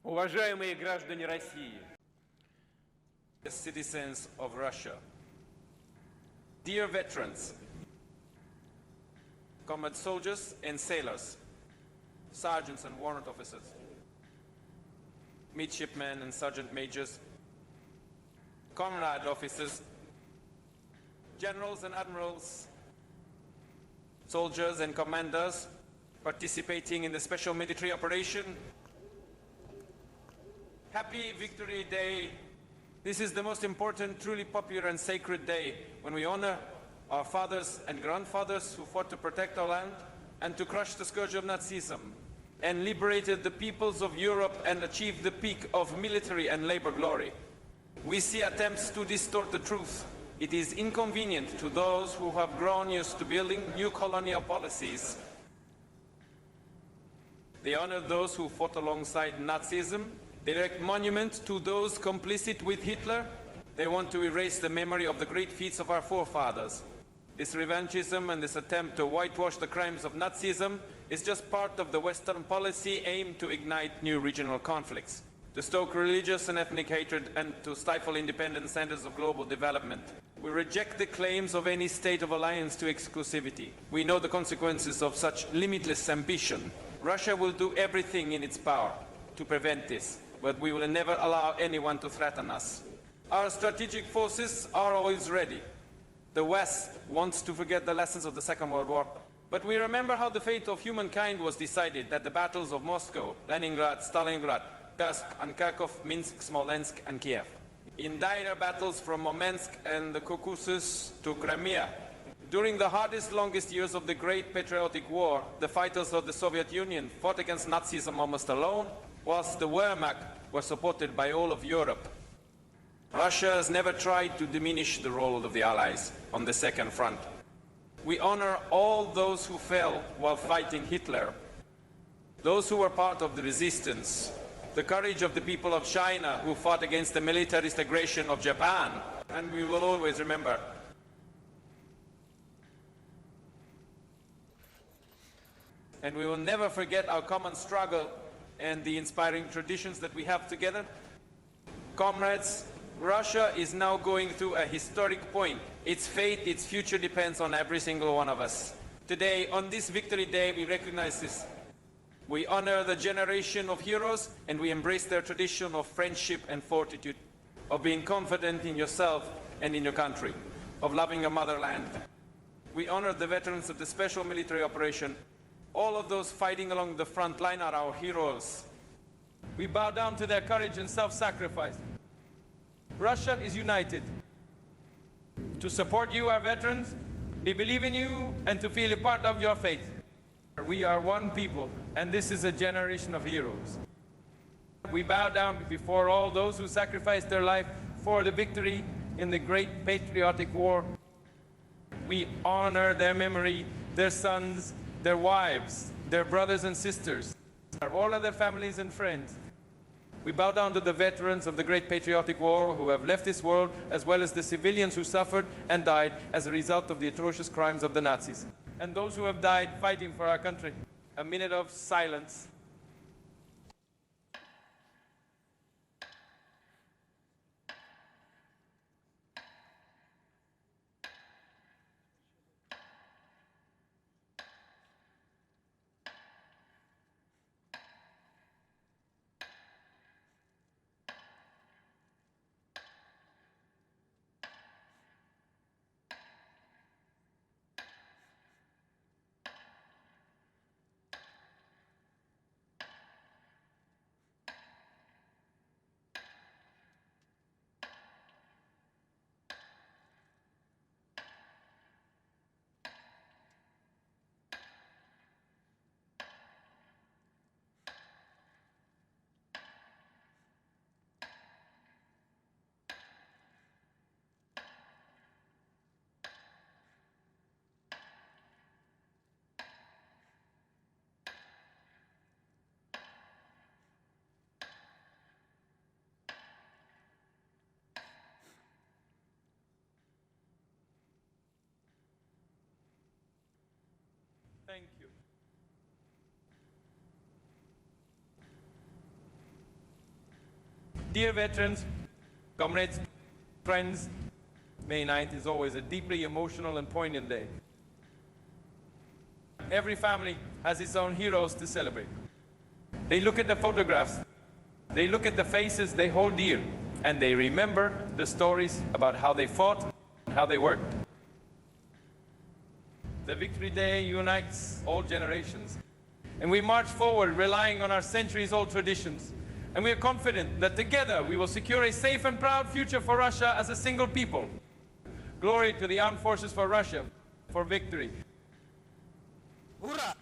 Уважаемые граждане России, citizens of Russia, dear veterans, comrade soldiers and sailors, sergeants and warrant officers, midshipmen and sergeant majors, comrade officers, generals and admirals, soldiers and commanders participating in the special military operation. Happy Victory Day. This is the most important, truly popular and sacred day when we honor our fathers and grandfathers who fought to protect our land and to crush the scourge of Nazism and liberated the peoples of Europe and achieved the peak of military and labor glory. We see attempts to distort the truth. It is inconvenient to those who have grown used to building new colonial policies. They honor those who fought alongside Nazism. They erect monuments to those complicit with Hitler. They want to erase the memory of the great feats of our forefathers. This revanchism and this attempt to whitewash the crimes of Nazism is just part of the Western policy aimed to ignite new regional conflicts, to stoke religious and ethnic hatred, and to stifle independent centers of global development. We reject the claims of any state of alliance to exclusivity. We know the consequences of such limitless ambition. Russia will do everything in its power to prevent this, but we will never allow anyone to threaten us. Our strategic forces are always ready. The West wants to forget the lessons of the Second World War, but we remember how the fate of humankind was decided at the battles of Moscow, Leningrad, Stalingrad, Kursk and Kharkov, Minsk, Smolensk and Kiev. In dire battles from Murmansk and the Caucasus to Crimea. During the hardest, longest years of the Great Patriotic War, the fighters of the Soviet Union fought against Nazism almost alone, whilst the Wehrmacht were supported by all of Europe. Russia has never tried to diminish the role of the Allies on the Second Front. We honor all those who fell while fighting Hitler, those who were part of the resistance, the courage of the people of China who fought against the militarist aggression of Japan, and we will always remember. And we will never forget our common struggle and the inspiring traditions that we have together. Comrades, Russia is now going through a historic point. Its fate, its future depends on every single one of us. Today, on this Victory Day, we recognize this. We honor the generation of heroes and we embrace their tradition of friendship and fortitude, of being confident in yourself and in your country, of loving your motherland. We honor the veterans of the special military operation. All of those fighting along the front line are our heroes. We bow down to their courage and self-sacrifice. Russia is united. To support you, our veterans, we believe in you and to feel a part of your fate. We are one people, and this is a generation of heroes. We bow down before all those who sacrificed their life for the victory in the Great Patriotic War. We honor their memory, their sons, their wives, their brothers and sisters, all of their families and friends. We bow down to the veterans of the Great Patriotic War who have left this world, as well as the civilians who suffered and died as a result of the atrocious crimes of the Nazis. And those who have died fighting for our country. A minute of silence. Thank you. Dear veterans, comrades, friends, May 9th is always a deeply emotional and poignant day. Every family has its own heroes to celebrate. They look at the photographs, they look at the faces they hold dear, and they remember the stories about how they fought and how they worked. The Victory Day unites all generations, and we march forward relying on our centuries-old traditions. And we are confident that together we will secure a safe and proud future for Russia as a single people. Glory to the armed forces for Russia, for victory. Ура!